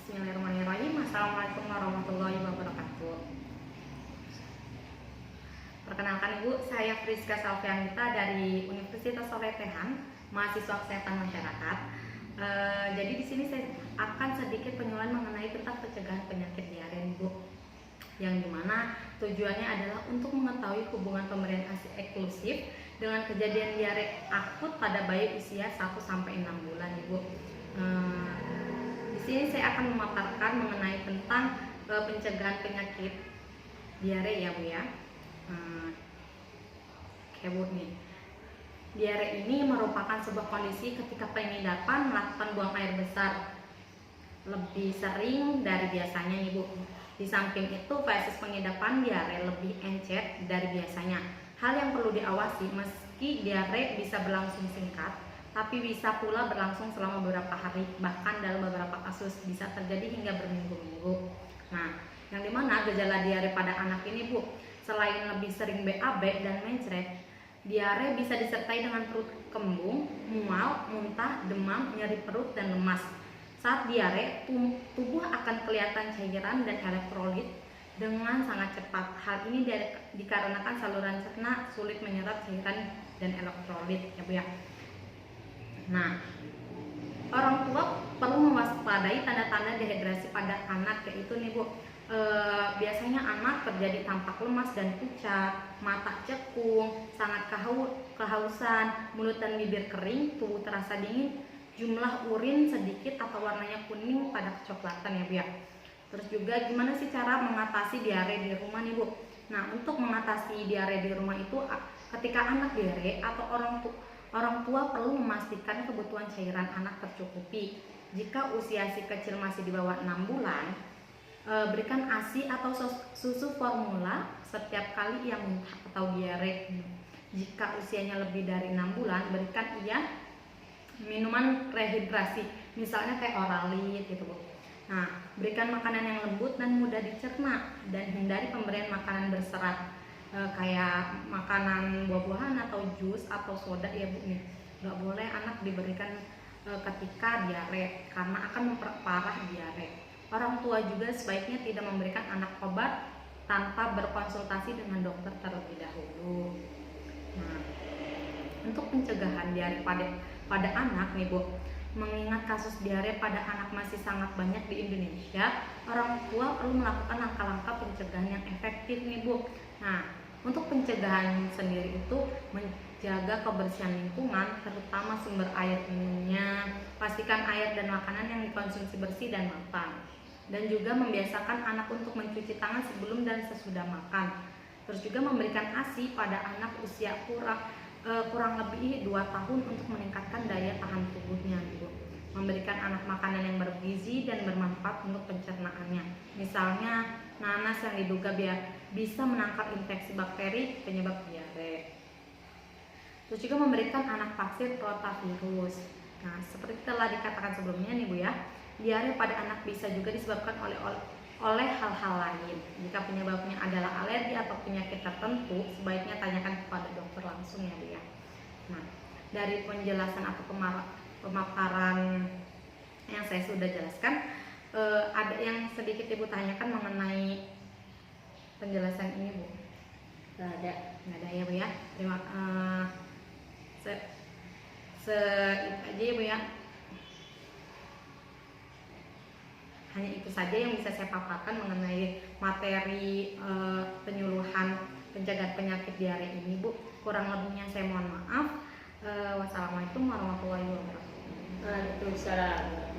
Bismillahirrahmanirrahim. Assalamualaikum warahmatullahi wabarakatuh. Perkenalkan Ibu, saya Friska Salvianita dari Universitas Soletehan, mahasiswa kesehatan masyarakat. Jadi di sini saya akan sedikit penyuluhan mengenai tentang pencegahan penyakit diare Ibu, yang dimana tujuannya adalah untuk mengetahui hubungan pemberian ASI eksklusif dengan kejadian diare akut pada bayi usia 1-6 bulan Ibu. Di sini saya akan memaparkan mengenai tentang pencegahan penyakit diare ya Bu ya. Kayak nih, diare ini merupakan sebuah kondisi ketika pengidapan melakukan buang air besar lebih sering dari biasanya nih Bu. Di samping itu, fases pengidapan diare lebih encer dari biasanya. Hal yang perlu diawasi, meski diare bisa berlangsung singkat, tapi bisa pula berlangsung selama beberapa hari, bahkan dalam beberapa kasus bisa terjadi hingga berminggu-minggu. Nah, yang dimana gejala diare pada anak ini Bu, selain lebih sering BAB dan mencret, diare bisa disertai dengan perut kembung, mual, muntah, demam, nyeri perut, dan lemas. Saat diare, tubuh akan kelihatan cairan dan elektrolit dengan sangat cepat. Hal ini dikarenakan saluran cerna sulit menyerap cairan dan elektrolit ya Bu ya. Nah, orang tua perlu mewaspadai tanda-tanda dehidrasi pada anak, yaitu nih Bu, biasanya anak terjadi tampak lemas dan pucat, mata cekung, sangat kehausan, mulut dan bibir kering, tubuh terasa dingin, jumlah urin sedikit atau warnanya kuning pada kecoklatan ya Bu ya. Terus juga gimana sih cara mengatasi diare di rumah nih Bu? Nah, untuk mengatasi diare di rumah itu, ketika anak diare atau orang tua perlu memastikan kebutuhan cairan anak tercukupi. Jika usia si kecil masih di bawah 6 bulan, berikan ASI atau susu formula setiap kali ia muntah atau diare. Jika usianya lebih dari 6 bulan, berikan ia minuman rehidrasi, misalnya kayak Oralit gitu Bu. Nah, berikan makanan yang lembut dan mudah dicerna, dan hindari pemberian makanan berserat kayak makanan buah-buahan atau jus atau soda ya Bu nih. Nggak boleh anak diberikan ketika diare karena akan memperparah diare. Orang tua juga sebaiknya tidak memberikan anak obat tanpa berkonsultasi dengan dokter terlebih dahulu. Nah, untuk pencegahan diare pada anak nih Bu, mengingat kasus diare pada anak masih sangat banyak di Indonesia, orang tua perlu melakukan langkah-langkah pencegahan yang efektif nih Bu. Nah, untuk pencegahan sendiri itu menjaga kebersihan lingkungan, terutama sumber air minumnya, pastikan air dan makanan yang dikonsumsi bersih dan matang, dan juga membiasakan anak untuk mencuci tangan sebelum dan sesudah makan. Terus juga memberikan ASI pada anak usia kurang lebih 2 tahun untuk meningkatkan daya tahan tubuhnya gitu. Memberikan anak makanan yang bergizi dan bermanfaat untuk pencernaannya. Misalnya nanas yang diduga bisa menangkal infeksi bakteri penyebab diare. Terus juga memberikan anak vaksin rotavirus. Nah, seperti telah dikatakan sebelumnya nih Bu ya, diare pada anak bisa juga disebabkan oleh hal-hal lain. Jika penyebabnya adalah alergi atau penyakit tertentu, sebaiknya tanyakan kepada dokter langsung ya Bu ya. Nah, dari penjelasan atau pemaparan yang saya sudah jelaskan, ada yang sedikit Ibu tanyakan mengenai penjelasan ini Bu? Nggak ada ya Bu ya. Terima itu aja ya Bu ya. Hanya itu saja yang bisa saya paparkan mengenai materi penyuluhan pencegahan penyakit diare ini Bu. Kurang lebihnya saya mohon maaf. Wassalamualaikum warahmatullahi wabarakatuh. Waalaikumsalam.